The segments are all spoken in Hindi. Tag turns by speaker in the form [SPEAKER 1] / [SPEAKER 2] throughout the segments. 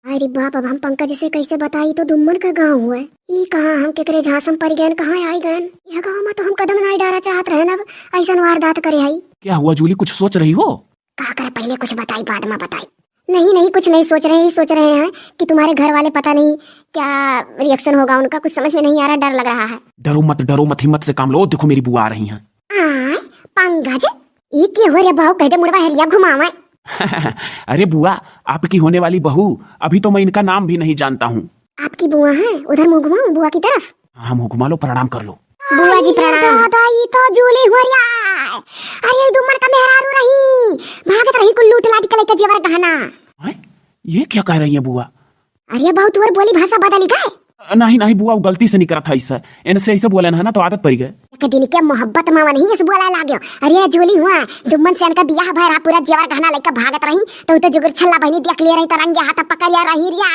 [SPEAKER 1] अरे बाप, अब हम पंकज से कैसे बताई? तो दुम्मन का गाँव हुआ ई कहाँ हम केकरे झांसम पड़ गए, कहाँ आई गए? यह गाँव में तो हम कदम नहीं डारा चाहत रहे ना, ऐसा वारदात करे आई।
[SPEAKER 2] क्या हुआ जूली, कुछ सोच रही हो?
[SPEAKER 1] कहा कर पहले कुछ बताई बाद में बताई। नहीं नहीं कुछ नहीं सोच रहे, सोच रहे हैं कि तुम्हारे घर वाले पता नहीं क्या रिएक्शन होगा उनका, कुछ समझ में नहीं आ रहा, डर लग रहा है।
[SPEAKER 2] डरो मत, हिम्मत से काम लो। देखो मेरी बुआ आ रही हैं।
[SPEAKER 1] पंकज ये क्या हो रे बहू, कहते मुड़वा हरिया घुमावे।
[SPEAKER 2] अरे बुआ, आपकी होने वाली बहू। अभी तो मैं इनका नाम भी नहीं जानता हूँ।
[SPEAKER 1] आपकी बुआ है? उधर मुँह घुमाओ बुआ की तरफ।
[SPEAKER 2] हाँ मुँह घुमा लो, प्रणाम कर लो।
[SPEAKER 1] बुआ जी प्रणाम। दादा ये तो जूली हुरिया। अरे दुम्मन का मेहरारू रही, भागत रही कुल्लू टलाटी के लेके जेवर गहना।
[SPEAKER 2] ये क्या कह रही है बुआ?
[SPEAKER 1] अरे बहुत तुअर बोली भाषा बदली गए।
[SPEAKER 2] नहीं बुआ, वो गलती से नहीं करा था ऐसा। इनसे ऐसे बोले ना तो आदत पड़ गए।
[SPEAKER 1] दिन के मोहब्बत में नहीं इस बोला लाग्यो। अरे जूली हुआ दुम्मन से इनका बियाह भरा, पूरा जेवर गहना लेकर भागत रही तो जुगर छल्ला बहनी देख ले रही तो रंगे हाथ पकड़ या रही रिया।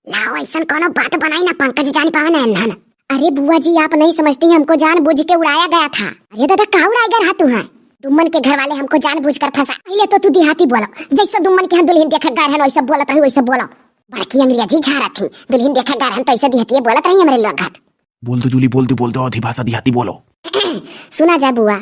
[SPEAKER 1] लाओ ऐसा कोनो बात बनाई ना पंकज जान पावे ना। अरे बुआ जी आप नहीं समझती, हमको जान बुझ के उड़ाया गया था। अरे दादा कहा उड़ाया गया तू है? दुम्मन के घर वाले हमको जान बुझ कर फंसा। पहले तो तू देहाती बोलो, जैसे दुम्मन के यहाँ दुल्हन देखा गए हैं वैसे बोलत रही, वैसे बोलो। बड़की अंग्रेजी झारा थी, दुल्हन देखा गए हैं तो ऐसे देहाती बोलत रही हमारे लोग।
[SPEAKER 2] बोल दो जूली, बोल दो अधिभाषा देहाती बोलो।
[SPEAKER 1] सुना जा बुआ,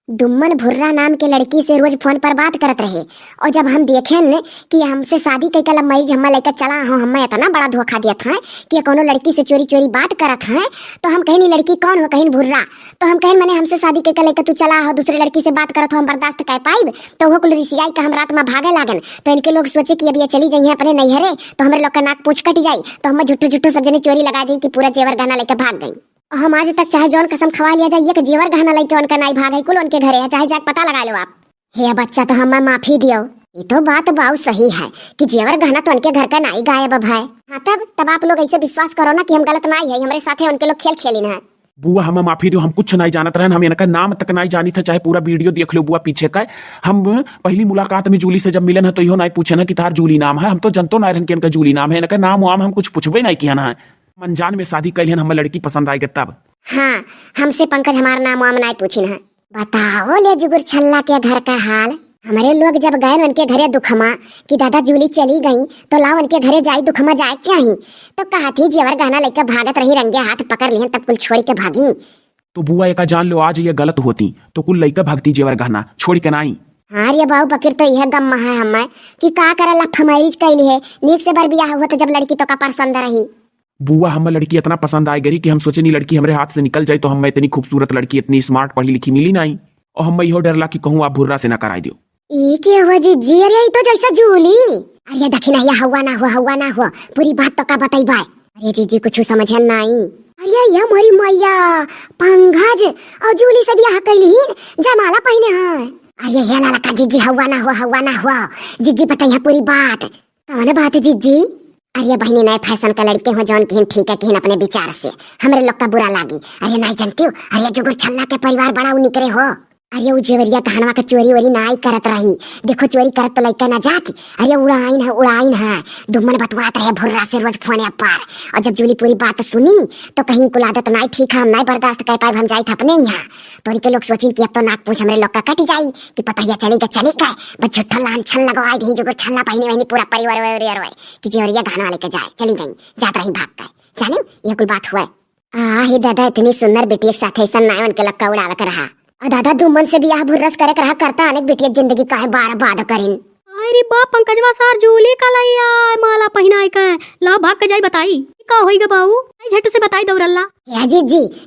[SPEAKER 1] दुम्मन भुर्रा नाम के लड़की से रोज फोन पर बात करत रहे, और जब हम देखे न कि हमसे शादी कई कल मई हम लेकर चला हो, हमें इतना बड़ा धोखा दिया था कि कोनो लड़की से चोरी चोरी बात करत है। तो हम कहीं लड़की कौन हो, कहीं भुर्रा। तो हम कहीं मैंने हमसे शादी कई लेकर तू चला हो, दूसरे लड़की से बात करत हो, हम बर्दाश्त कर पाइब? तो वो कुल रिसियाई का हम रात में भागे लागन। तो इनके लोग सोचे कि अब ये चली जाइए अपने नैहरे, तो हमारे लोग का नाक पूछ कट जाये। तो हम झुट्टू सब जने चोरी लगा दी कि पूरा जेवर गहना लेकर भाग गई। हम आज तक चाहे जौन कसम खवा लिया जाइए कि जेवर गहना लेके उनका नाई भाग है, कुल उनके घरे है, चाहे जाके पता लगा लो आप। हे बच्चा तो हमें माफी दियो। ये तो बात बहुत सही है कि जेवर गहना तो उनके घर का नाई गायब है। हाँ तब आप लोग ऐसे विश्वास करो ना कि हम गलत नाई है, हमारे साथ है उनके लोग खेल खेली ना।
[SPEAKER 2] बुआ हमें माफी दो, हम कुछ नहीं जानत रहे, हम इनका नाम तक नहीं जानी था। चाहे पूरा वीडियो देख लो बुआ पीछे का। हम पहली मुलाकात में जूली से जब मिले ना तो यो नहीं पूछे ना कि तार जूली नाम है। हम तो जनतो ना रहन कि इनका जूली नाम है, इनका नाम वाम हम कुछ पूछबे नहीं किया ना। अनजान में शादी कर हमें लड़की पसंद आएगा तब।
[SPEAKER 1] हाँ हमसे पंकज हमारा नाम वाम नहीं पूछी ना। बताओ ले जुगुर छल्ला के घर का हाल। हमारे लोग जब गए उनके घरे दुखमा कि दादा जूली चली गई, तो लाओ उनके घरे जाए दुखमा जाए चाहिए। तो कहा थी जेवर गहना लेकर भागत रही, रंगे हाथ पकड़ लिए तब कुल छोड़ के भागी।
[SPEAKER 2] तो बुआ एक जान लो, आज ये गलत होती तो कुल लेकर भागती जेवर गहना छोड़ के नहीं।
[SPEAKER 1] हाँ रे बाबू बकीर तो यह गम है हमें कि का करे लफ मैरिज कैली है, नीक से बार बियाह हुआ तो जब लड़की तो का पसंद रही।
[SPEAKER 2] बुआ हमें लड़की इतना पसंद आई गई कि हम सोचे नहीं लड़की हमारे हाथ से निकल जाए, तो हमें इतनी खूबसूरत लड़की इतनी स्मार्ट पढ़ी लिखी मिली नहीं। और हम यो डरला कि कहूँ आप भुर्रा से ना कराई दो।
[SPEAKER 1] क्या हुआ जी? अरे तो जैसा जूली। अरे दक्षिणा या हुआ ना हुआ पूरी बात तो का बताई भाई। अरे जीजी कुछ समझे नहीं। अरे या मोरी मैया पंकज और जूली से बियाह कैली जमाला पहने है। अरे ये लाला का जीजी हुआ ना हुआ जीजी बताइए पूरी बात। कौन बात है जीजी? अरे बहनी नए फैशन का लड़के हो जौन की ठीक है कि अपने विचार से हमारे लोग का बुरा लागी। अरे नहीं जानती हो, अरे जुगुर छल्ला के परिवार बड़ा निकले हो। अरे वो जेवरिया कहनवा का चोरी वोरी ना करत रही, देखो चोरी करत तो लड़का ना जाती। अरे उड़ाइन है दुम्मन बतवात रहे भुर्रा से रोज फोन पर। और जब जूली पूरी बात सुनी तो कहीं कुल आदत नहीं ठीक है, हम नहीं बर्दाश्त कर पाए, हम जाए थे अपने यहाँ। तो इनके लोग सोची कि अब तो नाक पूछ हमारे लोग का कट जाई कि पता ही चली गए। बस झुट्ठा लान छल लगवाई दी जुगुर छल्ला पहनी वही पूरा परिवार कि जेवरिया गहना लेके जाए, चली गई जात रही भाग गए। जाने ये कुल बात हुआ। हे दादा इतनी सुंदर बेटी एक साथ ऐसा ना उनके लोग का उड़ावत रहा। और दादा दुम्मन से बियाह भुर्रस करे रहा करता अनेक बेटी जिंदगी का है बार बाद करिन।
[SPEAKER 3] अरे बा पंकजवा सार जूली का लैया माला पहिनाई का ला भाग के जाई बताई का होई ग बाऊ, झट से बताई दौरल्ला।
[SPEAKER 1] या जी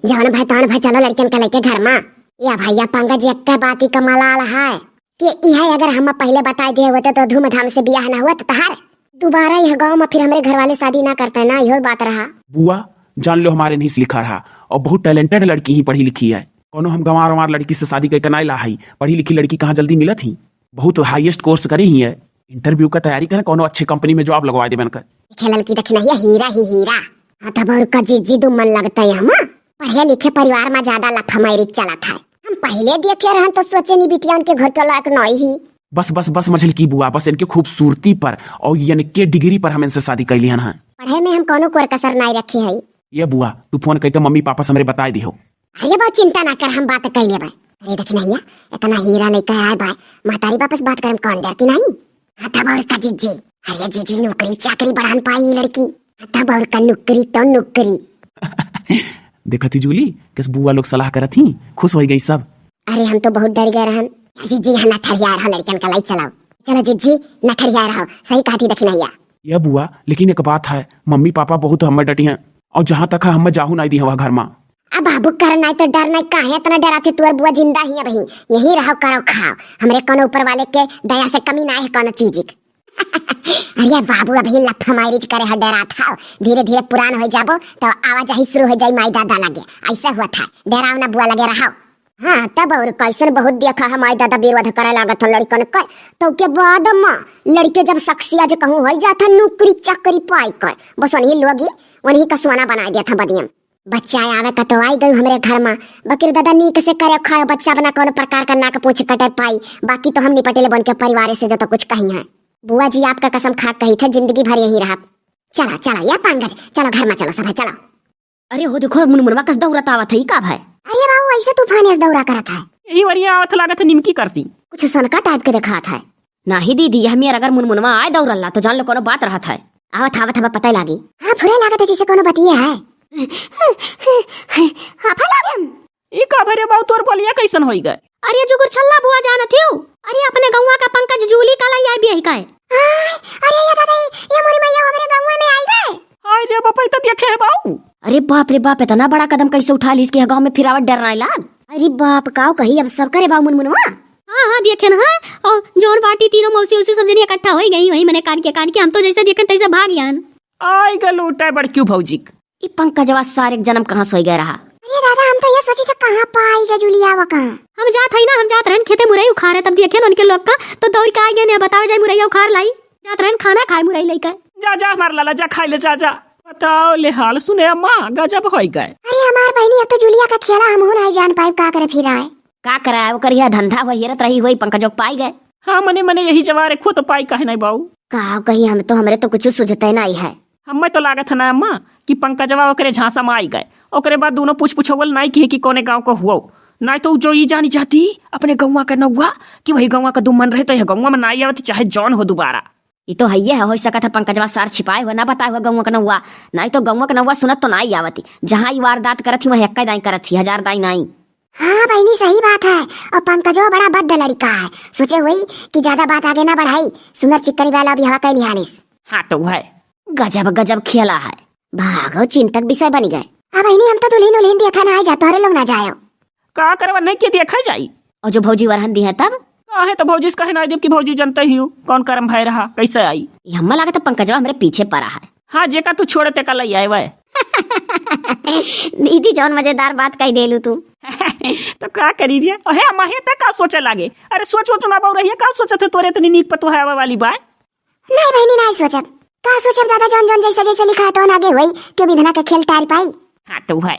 [SPEAKER 1] जवान भाई तान भाई चलो लड़कन का लेके घर में। या भैया पंकज एक का बात ही कमाल है कि यह अगर हम पहले बता दिए होते तो धूमधाम से बियाह ना हुआ तो तहार दोबारा यह गाँव में फिर हमारे घर वाले शादी ना करते ना, यही बात रहा।
[SPEAKER 2] बुआ जान लो हमारे नहीं लिखा रहा, और बहुत टैलेंटेड लड़की ही पढ़ी लिखी है। कोनो हम गंवार लड़की से शादी करके नहीं लाई, पढ़ी लिखी लड़की कहाँ जल्दी मिला थी। बहुत हाईएस्ट कोर्स करे ही है, इंटरव्यू का तैयारी करे, कोनो अच्छी कंपनी में जॉब लगवा दे बनकर।
[SPEAKER 1] लड़की देखना हीरा ही हीरा। हाँ तब और का जीजी दुम्मन लगता है। हम पढ़े लिखे परिवार में ज्यादा लफा मैरिज चला था। हम पहले देखे रहे तो सोचे नहीं बिटिया उनके घर के लायक नहीं ही।
[SPEAKER 2] बस मझल की बुआ, बस इनके खूबसूरती पर और इनके डिग्री पर हम इनसे शादी कर लिया है।
[SPEAKER 1] पढ़े में हम कोनो कोर कसर नहीं रखे है।
[SPEAKER 2] ये बुआ तू फोन करके मम्मी पापा से हमरे बताए दियो।
[SPEAKER 1] अरे बहुत चिंता ना कर, हम बात कर ले भाई। अरे देखना भैया इतना हीरा लेकर आए भाई, महतारी वापस बात करम कौन डर की नहीं। हाँ तब और का जीजी अरे जीजी नौकरी चाकरी बढ़ान पाई ये लड़की, तब और का नौकरी तो नौकरी।
[SPEAKER 2] देखा थी जूली किस बुआ लोग सलाह करत थी, खुश हो गई सब।
[SPEAKER 1] अरे हम तो बहुत डर गए रहन। जीजी यहाँ न ठड़िया रहो, लड़कन का लाइट चलाओ। चलो जीजी न ठड़िया रहो, सही कहा थी दखिनैया।
[SPEAKER 2] यह बुआ लेकिन एक बात है, मम्मी पापा बहुत हमें डटी हैं और जहाँ तक है हमें जाहू नहीं दी हवा घर में।
[SPEAKER 1] अब बाबू करना तो डर नहीं, काहे इतना डराते? तू और बुआ जिंदा ही है भाई, यही रहो करो खाओ, हमरे कोनो ऊपर वाले के दया से कमी ना है कोनो चीज की। अरे बाबू अभी लफा मारिज करे है, डरा था धीरे धीरे पुरान हो जाबो तो आवाजाही शुरू हो जाई, माई दादा लगे ऐसा हुआ था, डराव ना बुआ लगे रहो। हाँ तब और कैसन बहुत देखा है, माई दादा विरोध करे लागत लड़कन के, तो के बाद माँ लड़के जब सक्सिया जो कहूँ हो जाता नौकरी चाकरी पाई कर, बस उन्हीं लोग उन्हीं का सोना बना दिया था बदियम। बच्चा आवे का तो आई गई हमरे घर में, बकरी दादा नीक से करे खाओ, बच्चा बना कौन प्रकार का नाक पूछ कटे पाई, बाकी तो हम निपटेले बन के परिवार से जो तो कुछ कही है। बुआ जी आपका कसम खा कही थे जिंदगी भर यही रहा। चलो चलो या पंकज चलो घर में, चलो सब है चलो।
[SPEAKER 3] अरे हो देखो मुनमुनवा कस दौड़त आवत है, का भाई?
[SPEAKER 1] अरे बाबू ऐसे तूफान ऐसे दौरा करत है,
[SPEAKER 2] यही वरिया आवत लागत है निमकी करती,
[SPEAKER 3] कुछ सनका टाइप के दिखात है। नहीं दीदी यह मेर अगर मुनमुनवा आए दौड़ल्ला तो जान लो कोनो बात रहत है। आवत आवत हमें पता लागी।
[SPEAKER 1] हाँ फुरे लागत है जैसे कोनो बतिया है। हाँ फलागम
[SPEAKER 2] ई का भरे बाऊ तोर बोलिया कैसन होई गए?
[SPEAKER 3] अरे जुगुर छल्ला बुआ जानत हो, अरे अपने गौवा का पंकज जूली का लाई आई बियाही का है।
[SPEAKER 1] अरे ये दादा ये मोरी मैया हमरे गांव में आई गए।
[SPEAKER 2] हाय रे बापा तो देखे है बाऊ।
[SPEAKER 3] अरे बाप रे बाप, इतना बड़ा कदम कैसे उठा ली इसके गांव में, फिर आवत डरना लाग। अरे बाप काओ कही अब सब करे बाऊ मुनमुनवा। हाँ हाँ देखे ना, और जोन बाटी तीनों मौसी उसी सब जनी इकट्ठा हो गई, वही मैंने कान के हम तो जैसे देखे तैसे भाग यान।
[SPEAKER 2] आई गल उठा बड़क्यू भौजी।
[SPEAKER 3] ई पंकजवा सारे जन्म कहाँ सोई गए रहा।
[SPEAKER 1] अरे दादा हम तो ये सोची थे कहाँ पाई गए जुलिया वो कहाँ।
[SPEAKER 3] हम जात है ना, हम जात रहन खेते मुरई उखाड़े, तब देखे उनके लोग का तो दौड़ के आ गए ने बतावे जाए मुरई उखाड़ लाई, जात रहन खाना खाए मुरई लई का।
[SPEAKER 2] जा जा हमार लाला जा खाई ले जा जा। बताओ ले हाल सुने अम्मा गजब होई गए।
[SPEAKER 1] अरे हमार बहनी अब तो जुलिया का खेला हम हो नहीं जान पाए, का करे फिर आए
[SPEAKER 3] का कराया वो करिया धंधा वही रत रही हुई पंकजो पाई गए।
[SPEAKER 2] हाँ मने मने यही जवारे खो तो पाई काहे नहीं बाऊ।
[SPEAKER 3] का कही हम तो हमरे तो कुछ सुझते नहीं है।
[SPEAKER 2] हमें तो लागत है ना अम्मा कि पंकजवा ओकरे झांसा में आई गए, ओकरे बाद दोनों पूछ पूछोवल नहीं की कि कोने गांव को हुआ, नहीं तो जो ई जानी जाती अपने गौवा का नौवा कि वही गौवा का दुमन रहे तो यह गौवा में नहीं आवती चाहे जौन हो दोबारा।
[SPEAKER 3] ये तो है हो सका था पंकजवा सार छिपाए हुआ ना बताए हुआ गौवा का नौवा, नहीं तो गौवा का नौवा सुनत तो नहीं आवती, जहाँ वारदात करत थी वही एक्का दाई करत थी, 1000 दाई नहीं।
[SPEAKER 1] हाँ बहनी सही बात है, और पंकजो बड़ा बद्द लड़का है, सोचे हुई कि ज्यादा बात आगे ना बढ़ाई, सुंदर चिकनी वाला भी हवा कैली हालिस।
[SPEAKER 2] हाँ तो है
[SPEAKER 3] गजब गजब खेला है, भागो चिंतक विषय बन गए।
[SPEAKER 1] अब बहनी हम तो दुल्हन उल्हन देखा ना जातो, अरे लोग ना जायो
[SPEAKER 2] का करवा नहीं के देखा जाई।
[SPEAKER 3] और जो भौजी वरहन दी है तब
[SPEAKER 2] काहे तो भौजी कहे ना कि भौजी जानते ही हूँ कौन कर्म भय रहा कैसे आई।
[SPEAKER 3] हमें लगा था पंकजवा हमारे पीछे पड़ा है।
[SPEAKER 2] हाँ जेका तू छोड़े ते का लई आए वह।
[SPEAKER 3] दीदी जौन मजेदार बात कही देलू तू।
[SPEAKER 2] तो का करी रे अहे अम्मा हे त का सोचे लागे। अरे सोच ना बाऊ रही का सोचत तोरे इतनी नीक पतो है वाली बात।
[SPEAKER 1] नहीं बहनी नहीं सोचत, का सोचब दादा जौन जौन जैसे जैसे लिखा है तो आगे हुई क्यों विधना का खेल टार पाई।
[SPEAKER 2] हाँ तो है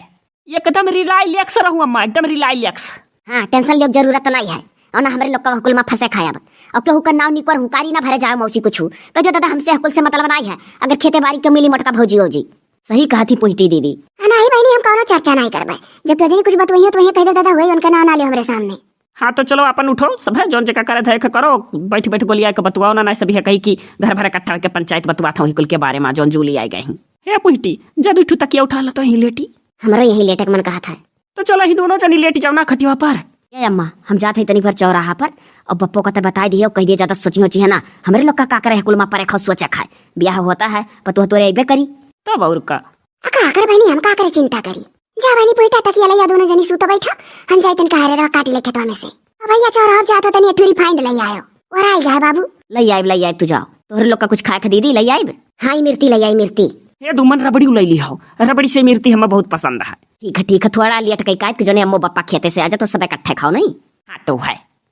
[SPEAKER 2] एकदम रिलैक्स रहूं अम्मा, एकदम रिलैक्स।
[SPEAKER 3] हाँ टेंशन ले जरूरत नहीं है, और ना हमारे लोग का हकुल में फंसे खाया और केहू का नाव निकर हुकारी ना भरे जाए मौसी कुछ तो जो दादा हमसे हकुल से मतलब नहीं है, अगर खेते बाड़ी के मिली मोटका भौजी हो जी। सही कहा थी पुष्टि दीदी।
[SPEAKER 1] नहीं बहनी हम कौनो चर्चा नहीं करबे, जब क्यों कुछ बतवइयो तो ये कह दे दादा हुई उनका नाम ना ले हमारे सामने।
[SPEAKER 2] हाँ तो चलो अपन उठो सब है जोन जगह करे थे करो, बैठ बैठ गोलिया के बतवाओ ना सभी है कही कि घर भर इकट्ठा के पंचायत बतवाता हूँ कुल के बारे में जोन जूली आई गई हे पुष्टि जब उठू तकिया उठा ला तो यही लेटी।
[SPEAKER 3] हमारा यही लेटक मन कहा था
[SPEAKER 2] तो चलो ही दोनों जनी लेट जाओ ना खटिया पर।
[SPEAKER 3] ये अम्मा हम जाते हैं तनी भर चौराहा पर और बप्पो का तो बता दिए कह दिए ज्यादा सोची होची है ना, हमारे लोग का करे है कुल पर खाओ सोचा खाए ब्याह होता है पतो तोरे अबे करी
[SPEAKER 2] तब और का
[SPEAKER 1] का कर बहनी हम का करे चिंता करी। जा बहनी पुईटा तकिया ले या दोनों जनी सूतो बैठा हम जाई तन का रे काट लेके तो में से भैया चौराहा जातो तनी ठुरी फाइंड ले आयो और आई गा बाबू
[SPEAKER 3] लई आइब तू जाओ तोहरे लोग का कुछ खाए दीदी लई आइब।
[SPEAKER 1] हां मिर्ती ले आई मिर्ती
[SPEAKER 2] हे दुमन रबड़ी ले ली हो, रबड़ी से मिर्ती हमें बहुत पसंद है।
[SPEAKER 3] ठीक है थोड़ा लियट कई काट के जने अम्मो बप्पा खेते से आ जा तो सब इकट्ठे खाओ नहीं।
[SPEAKER 2] हाँ तो है